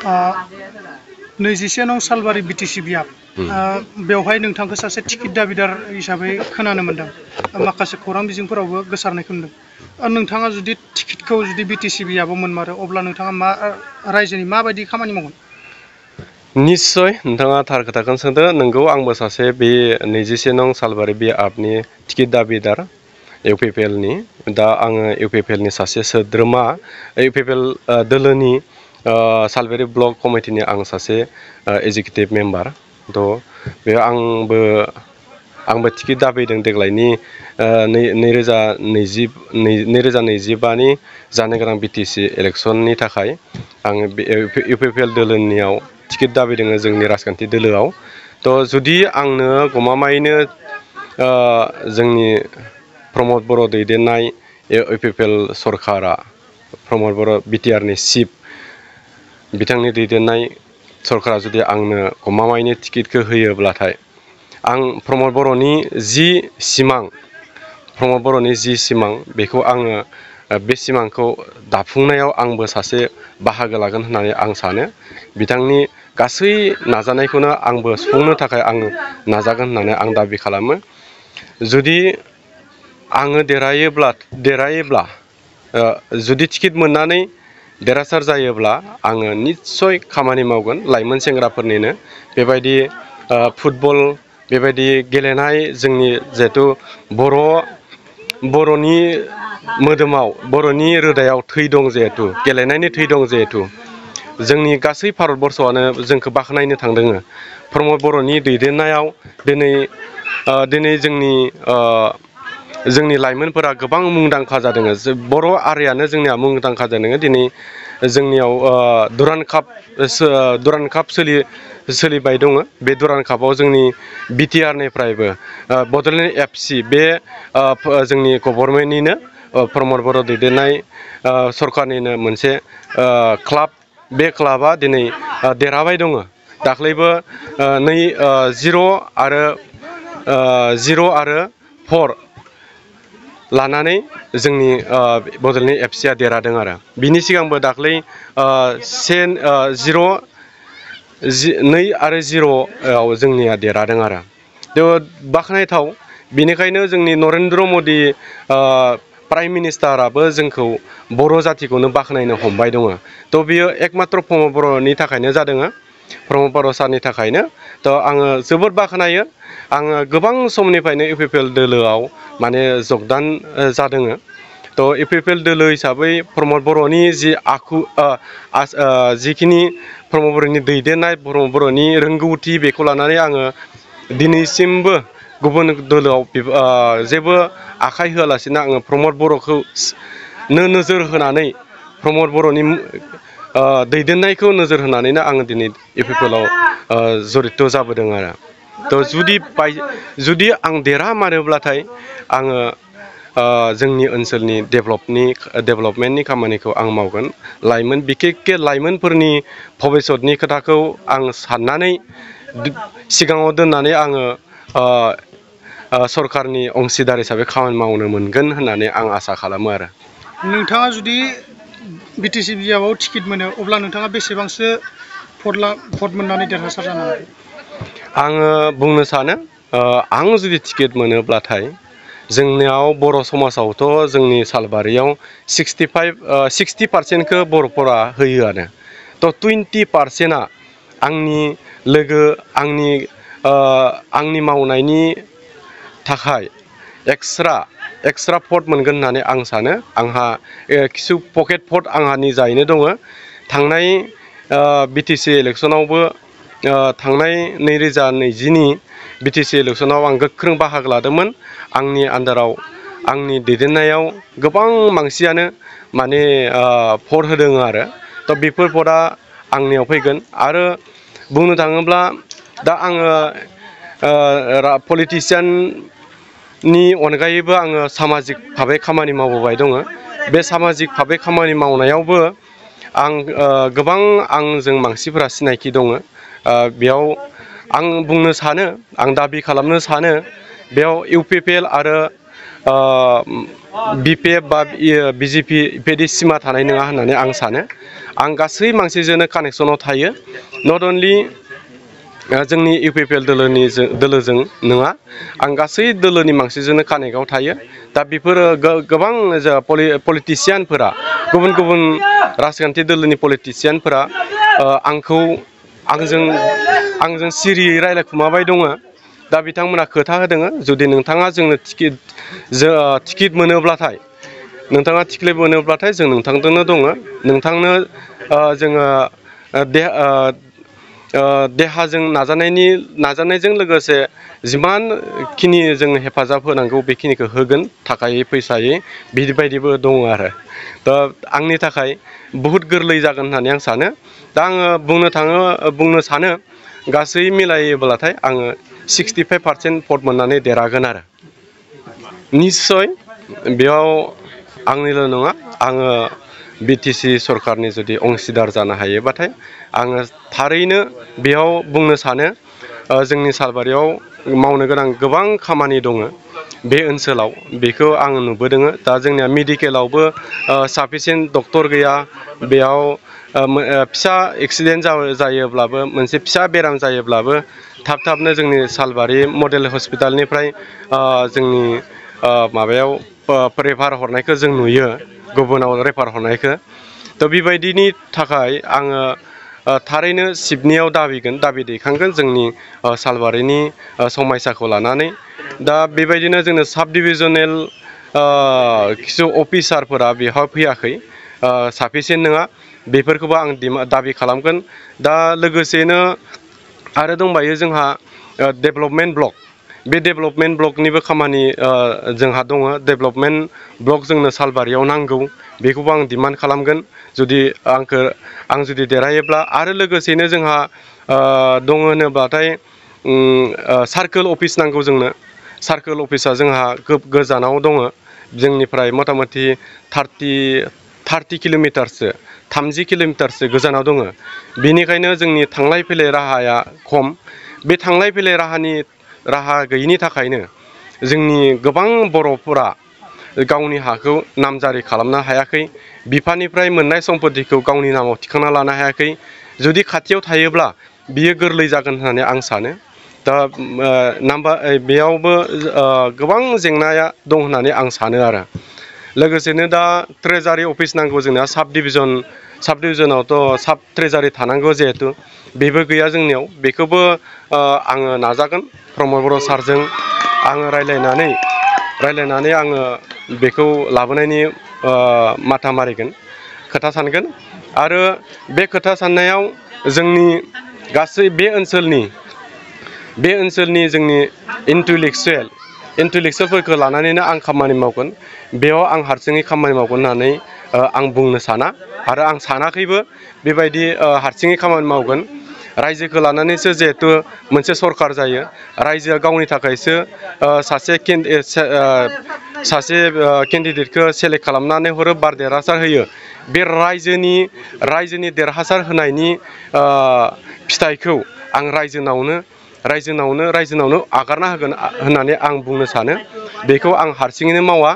21 नं सालबारि बिटिसि बियाब बेवहाय नोंथांखौ सासे टिकेट दाबिदार हिसाबै खोनानो मोनदों माखासे खौरां बिजोंफोरावबो गोसारनायखौ नुदों नोंथाङा जुदि टिकेटखौ जुदि बिटिसि बियाबाव मोनमारो अब्ला नोंथाङा मा रायजोनि माबायदि खामानि मावगोन निश्चय नोंथाङा थार खोथाखौनो सोंदों नंगौ आंबो सासे बे 21 नं सालबारि बियाबनि टिकेट दाबिदार इउपिपिएलनि दा आङो इउपिपिएलनि सासे सोद्रोमा इउपिपिएल दोलोनि सालबारि ब्लक कमिटिनि आं सासे एजिकिउटिभ मेम्बार थ' बे आंबो टिकेट दाबिदों देग्लायनि 2025नि जानो गोनां बिटिसि इलेक्सननि थाखाय आङो इउपिपिएल दोलोनियाव टिकेट दाबिदों जोंनि राजखान्थि दोलोआव थ' जुदि आंनो गमामायैनो जोंनि प्रमद बर' दैदेननाय इउपिपिएल सरकारा प्रमद बर' बिटिआरनि चिफ बिथांनि दैदेननाय सरकारा जुदि आंनो गमामायैनो टिकेटखौ होयोब्लाथाय आं प्रमद बर'नि जि सिमां बेखौ आङो बे सिमांखौ दाफुंनायाव आंबो सासे बाहागो लागोन होननानै आं सानो बिथांनि गासै नाजानायखौनो आंबो सुफुंनो थाखाय आं नाजागोन होननानै आं दाबि खालामो जुदि आङो देरहायोब्ला जुदि टिकेट मोननानै देरहासार जायोब्ला आङो निस्सय खामानि मावगोन लाइमोन सेंग्राफोरनिनो बेबायदि फुटबल बेबायदि गेलेनाय जोंनि जिहेथु बर'नि मोदोमाव बर'नि रोदायाव थै दं जिहेतु गेलेनायनि थै दं जिहेतु जोंनि गासै भारतबर्षआनो जोंखौ बाख्नायनो थांदों प्रमद बर'नि दैदेननायाव दिनै जोंनि लाइमोनफोरा गोबां मुंदांखा जादों बर' हारियानो जोंनिया मुंदांखा जादों दिनै जोंनियाव दुरान्ड काप सोलिबाय दङ बे दुरान्ड कापआव जोंनि बिटिआरनिफ्रायबो बड'लेण्ड एफसि बे जोंनि गभर्नमेन्टनिनो प्रमद बर' दैदेननाय सरकारनिनो मोनसे क्लाब बे क्लाबा दिनै देरहाबाय दङ दाख्लैबो 0 आरो 4 लानानै जोंनि बड'लेण्ड एफसिआ देरहादों आरो बिनि सिगांबो दाख्लै 2 आरो 0आव जोंनिया देरहादों आरो बाख्नायथाव बेनिखायनो जोंनि नरेन्द्र मदि प्राइम मिनिस्टाराबो जोंखौ बर' जातिखौनो बाख्नायनो हमबाय दङ थ' बियो एकमात्र प्रमद बर'नि थाखायनो जादों प्रमद बर' सारनि थाखायनो थ' आङो जोबोद बाख्नायो आङो गोबां समनिफ्रायनो इउपिपिएल दोलोआव माने जगदान जादों थ' इउपिपिएल दोलो हिसाबै प्रमद बर'नि जि जिखिनि प्रमद बर'नि दैदेननाय प्रमद बर'नि रोंगौथि बेखौ लानानै आङो दिनैसिमबो गुबुन दोलोआव जेबो आखाइ होआलासिनो आङो प्रमद बर'खौ नोजोर होनानै प्रमद बर'नि दैदेननायखौ नोजोर होनानैनो आङो दिनै इउपिपिएलआव जरित जाबोदों आरो थ' जुदि आं देरहामारोब्लाथाय आङो जोंनि ओनसोलनि डेभेलपमेन्टनि खामानिखौ आं मावगोन बिखेकखे लाइमोनफोरनि भबिसतनि खोथाखौ आं साननानै सिगाङाव दोननानै आङो सरकारनि अंसिदार हिसाबै खामानि मावनो मोनगोन होननानै आं आसा खालामो आरो नोंथाङा जुदि बिटिसि बियाबाव टिकेट मोनो अब्ला नोंथाङा बेसेबांसो भट मोननानै देरहासार जानो हागोन आङो बुंनो सानो आं जुदि टिकेट मोनोब्लाथाय जोंनियाव बर' समाजावथ' जोंनि सालबारियाव 60% बर'फोरा होयोआनो थ' 20%आ आंनि लोगो आंनि मावनायनि थाखाय एक्सट्रा भट मोनगोन होननानै आं सानो आंहा किसु पकेट भट आंहा निजायैनो दङ थांनाय बिटिसि इलेक्सनावबो थांनाय 2020नि बिटिसि इलेक्सनाव आं गोख्रों बाहागो लादोंमोन आंनि आन्दाराव आंनि दैदेननायाव गोबां मानसियानो माने भट होदों आरो थ' बेफोर भटआ आंनियाव फैगोन आरो बुंनो थाङोब्ला दा आङो पलिटिसियाननि अनगायैबो आङो सामाजिक भाबै खामानि मावबोबाय दङ बे सामाजिक भाबै खामानि मावनायावबो आं गोबां आंजों मानसिफोरा सिनायथि दङ बेयाव आं बुंनो सानो आं दाबि खालामनो सानो बेयाव इउपिपिएल आरो BPF बा BJP बेबायदि सिमा थानाय नङा होननानै आं सानो आं गासै मानसिजोंनो कानेक्सनाव थायो नट अनलि जोंनि UPPL दोलोजों नङा आं गासै दोलोनि मानसिजोंनो कानेक्टआव थायो दा बेफोरो गोबां पलिटिसियानफोरा गुबुन गुबुन राजखान्थि दोलोनि पलिटिसियानफोरा आंजों सिरियै रायलायखुमाबाय दङ दा बिथांमोना खोथा होदों जुदि नोंथाङा जोंनो टिकेट मोनोब्लाथाय नोंथाङा टिकेट मोनोब्लाथाय जों नोंथांजोंनो दङ नोंथांनो जोङो देहाजों नाजानायजों लोगोसे जिमानखिनि जों हेफाजाब होनांगौ बेखिनिखौ होगोन थाखायै फैसायै बिदिबायदिबो दङ आरो दा आंनि थाखाय बहुद गोरलै जागोन होननानै आं सानो दा आङो बुंनो सानो गासै मिलायोब्लाथाय आङो 65% भट मोननानै देरहागोन आरो निस्सय बेयाव आंनिल' नङा आङो BTC सरकारनि जुदि अंशिदार जानो हायोबाथाय आङो थारैनो बेयाव बुंनो सानो जोंनि सालबारियाव मावनो गोनां गोबां खामानि दङ बे ओनसोलाव बेखौ आं नुबोदों दा जोंनिया मेडिकेलावबो साफिसियेन्ट डक्टर गैया बेयाव फिसा एक्सिडेन्ट जायोब्लाबो मोनसे फिसा बेराम जायोब्लाबो थाबनो जोंनि सालबारि मडेल हस्पिटालनिफ्राय जोंनि माबायाव रेफार हरनायखौ जों नुयो गुबुनाव रेफार हरनायखौ थ' बेबायदिनि थाखाय आङो थारैनो सिबनियाव दाबि दैखांगोन जोंनि सालबारिनि समयसाखौ लानानै दा बेबायदिनो जोंनो साब डिभिजनेल किसु अफिसारफोरा बेवहाय फैयाखै साफिसियेन्ट नङा बेफोरखौबो आं दाबि खालामगोन दा लोगोसेनो आरो दंबायो जोंहा डेभेलपमेन्ट ब्लक बे डेभेलपमेन्ट ब्लकनिबो खामानि जोंहा दङ डेभेलपमेन्ट ब्लक जोंनो सालबारियाव नांगौ बेखौबो आं डिमान्ड खालामगोन जुदि आं जुदि देरहायोब्ला आरो लोगोसेनो जोंहा दङ होनोब्लाथाय सार्कोल अफिस नांगौ जोंनो सार्कोल अफिसा जोंहा गोजानाव दङ जोंनिफ्राय मथा मथि 30 किल'मिटारसो 30 किल'मिटारसो गोजानाव दङ बेनिखायनो जोंनि थांलाय फैलाय राहाया खम बे थांलाय फैलाय राहा गैयिनि थाखायनो जोंनि गोबां बर'फोरा गावनि हाखौ नामजारि खालामनो हायाखै बिफानिफ्राय मोननाय सम्पतिखौ गावनि नामाव थिखांना लानो हायाखै जुदि खाथियाव थायोब्ला बियो गोरलै जागोन होननानै आं सानो दा बेयावबो गोबां जेंनाया दं होननानै आं सानो आरो लोगोसेनो दा ट्रेजारि अफिस नांगौ जोंना साब डिभिजनावथ' साब ट्रेजारि थानांगौ जिहेथु बेबो गैया जोंनियाव बेखौबो आङो नाजागोन प्रमद बर' सारजों आङो रायलायनानै आङो बेखौ लाबोनायनि माथा मारिगोन खोथा सानगोन आरो बे खोथा साननायाव जोंनि गासै बे ओनसोलनि जोंनि इन्टेलेक्सुयेलफोरखौ लानानैनो आं खामानि मावगोन बेयाव आं हारसिङै खामानि मावगोन होननानै आं बुंनो साना आरो आं सानाखैबो बेबायदि हारसिङै खामानि मावगोन रायजोखौ लानानैसो जिहेथु मोनसे सरकार जायो रायजोआ गावनि थाखायसो सासे केन्डिडेटखौ सेलेक्ट खालामनानै हरो बार देरहासार होयो बे रायजोनि देरहासार होनायनि फिथाइखौ आं रायजोनावनो आगारना होगोन होननानै आं बुंनो सानो बेखौ आं हारसिङैनो मावा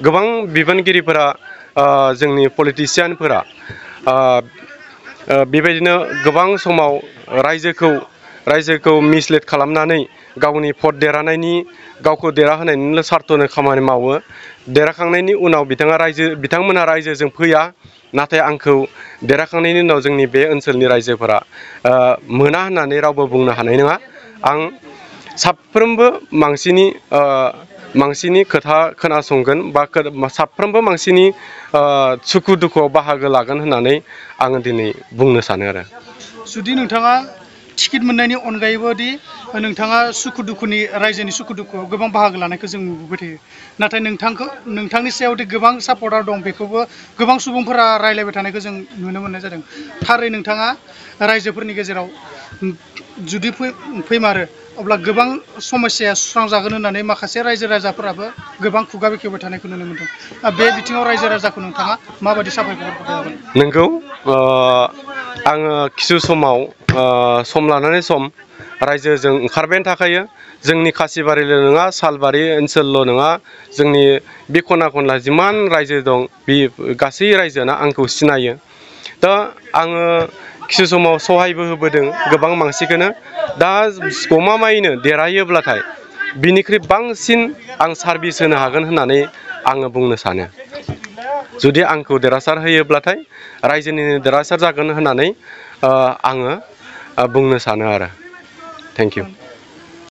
गोबां बिबानगिरिफोरा जोंनि पलिटिसियानफोरा बेबायदिनो गोबां समाव रायजोखौ मिसलिड खालामनानै गावनि भट गावखौ देरहाहोनायनिल' सार्थ'नो खामानि मावो देरहाखांनायनि उनाव बिथांमोना रायजोजों फैया नाथाय आंखौ देरहाखांनायनि उनाव जोंनि बे ओनसोलनि रायजोफोरा मोना होननानै रावबो बुंनो हानाय नङा आं साफ्रोमबो मानसिनि खोथा खोनासंगोन बा साफ्रोमबो मानसिनि सुखु दुखुआव बाहागो लागोन होननानै आङो दिनै बुंनो सानो आरो जुदि नोंथाङा टिकेट मोननायनि अनगायैबो दि नोंथाङा रायजोनि सुखु दुखुआव गोबां बाहागो लानायखौ जों नुबोबाय थायो नाथाय नोंथांनि सायाव दि गोबां सापर्टार दं बेखौबो गोबां सुबुंफोरा रायलायबाय थानायखौ जों नुनो मोननाय जादों थारै नोंथाङा रायजोफोरनि गेजेराव जुदि फैमारो अब्ला गोबां समस्याया सुस्रांजागोन होननानै माखासे रायजो राजाफोराबो गोबां खुगा बेखेवबाय थानायखौ नुनो मोनदों बे बिथिङाव रायजो राजाखौ नोंथाङा माबायदि साबायखर होगोन नंगौ आङो किसु समाव सम लानानै सम रायजोजों ओंखारबायानो थाखायो जोंनि खासिबारिल' नङा सालबारि ओनसोलल' नङा जोंनि बे खना खनला जिमान रायजो दं बे गासै रायजोआनो आंखौ सिनायो दा आङो किसु समाव सहायबो होबोदों गोबां मानसिखौनो दा गमामायैनो देरहायोब्लाथाय बिनिख्रुइ बांसिन आं सार्भिस होनो हागोन होननानै आङो बुंनो सानो जुदि आंखौ देरहासार होयोब्लाथाय रायजोनि देरहासार जागोन होननानै आङो बुंनो सानो आरो थेंक इउ